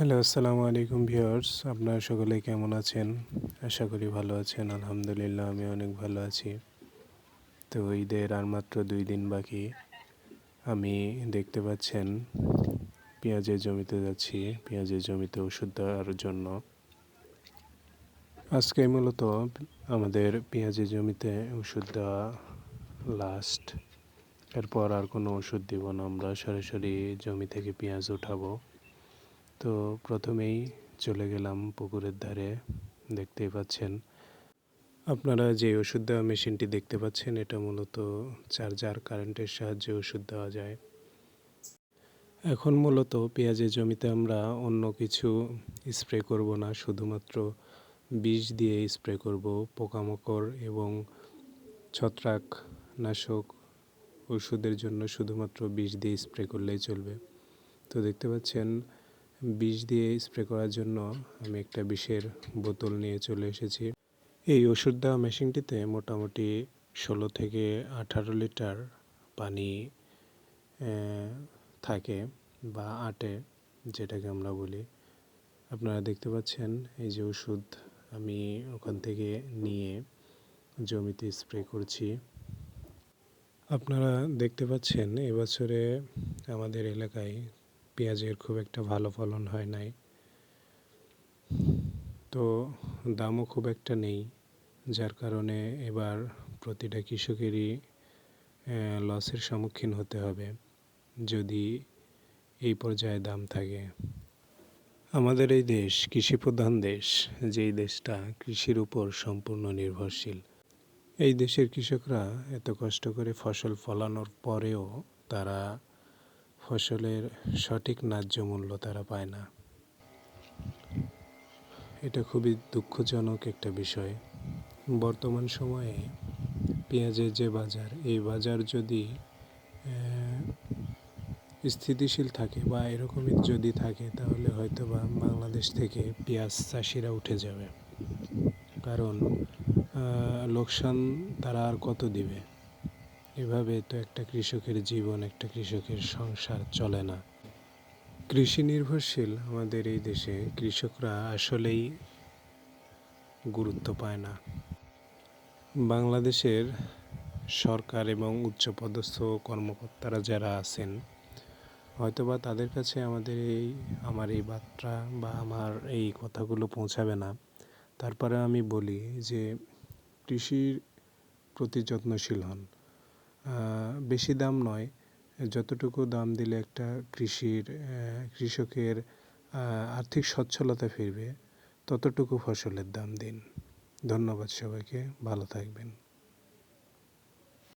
Hello, আসসালামু আলাইকুম viewers. আপনারা সকলে কেমন আছেন? আশা করি ভালো আছেন। আলহামদুলিল্লাহ আমি অনেক ভালো আছি। তো ঈদের আর মাত্র ২ দিন বাকি। আমি দেখতে পাচ্ছেন পেঁয়াজের জমিতে যাচ্ছি। পেঁয়াজের জমিতে ওষুধ দেওয়ার জন্য। আজকে মূলত আমাদের পেঁয়াজের জমিতে ওষুধ দেওয়া লাস্ট। এরপর আর কোনো ওষুধ দিব না, আমরা সরাসরি জমি থেকে পেঁয়াজ উঠাবো। তো প্রথমেই চলে গেলাম পুকুরের ধারে। দেখতেই পাচ্ছেন আপনারা যে ওষুধ দেওয়া মেশিনটি দেখতে পাচ্ছেন, এটা মূলত চার্জার কারেন্টের সাহায্যে ওষুধ দেওয়া যায়। এখন মূলত পেঁয়াজের জমিতে আমরা অন্য কিছু স্প্রে করব না, শুধুমাত্র বিষ দিয়ে স্প্রে করব। পোকামাকড় এবং ছত্রাকনাশক ওষুধের জন্য শুধুমাত্র বিষ দিয়ে স্প্রে করলেই চলবে। তো দেখতে পাচ্ছেন বিষ দিয়ে স্প্রে করার জন্য আমি একটা বিষের বোতল নিয়ে চলে এসেছি। এই ওষুধ দেওয়া মেশিনটিতে মোটামুটি ১৬ থেকে ১৮ লিটার পানি থাকে বা আটে, যেটাকে আমরা বলি। আপনারা দেখতে পাচ্ছেন এই যে ওষুধ আমি ওখান থেকে নিয়ে জমিতে স্প্রে করছি। আপনারা দেখতে পাচ্ছেন এবছরে আমাদের এলাকায় পেঁয়াজের খুব একটা ভালো ফলন হয় নাই। তো দামও খুব একটা নেই, যার কারণে এবার প্রতিটা কৃষকেরই লসের সম্মুখীন হতে হবে যদি এই পর্যায়ে দাম থাকে। আমাদের এই দেশ কৃষিপ্রধান দেশ, যেই দেশটা কৃষির উপর সম্পূর্ণ নির্ভরশীল। এই দেশের কৃষকরা এত কষ্ট করে ফসল ফলানোর পরেও তারা ফসলের সঠিক ন্যায্য মূল্য তারা পায় না। এটা খুবই দুঃখজনক একটা বিষয়। বর্তমান সময়ে পেঁয়াজের যে বাজার, এই বাজার যদি স্থিতিশীল থাকে বা এরকমই যদি থাকে, তাহলে হয়তো বা বাংলাদেশ থেকে পেঁয়াজ চাষিরা উঠে যাবে। কারণ লোকসান তারা আর কত দিবে? এভাবে তো একটা কৃষকের জীবন, একটা কৃষকের সংসার চলে না। কৃষি নির্ভরশীল আমাদের এই দেশে কৃষকরা আসলেই গুরুত্ব পায় না। বাংলাদেশের সরকার এবং উচ্চপদস্থ কর্মকর্তারা যারা আছেন, হয়তোবা তাদের কাছে আমার এই বার্তা বা আমার এই কথাগুলো পৌঁছাবে না। তারপরে আমি বলি যে কৃষির প্রতি যত্নশীল হন। বেশি দাম নয়, যতটুকু দাম দিলে একটা কৃষকের আর্থিক সচ্ছলতা ফিরবে, ততটুকু ফসলের দাম দিন। ধন্যবাদ সবাইকে, ভালো থাকবেন।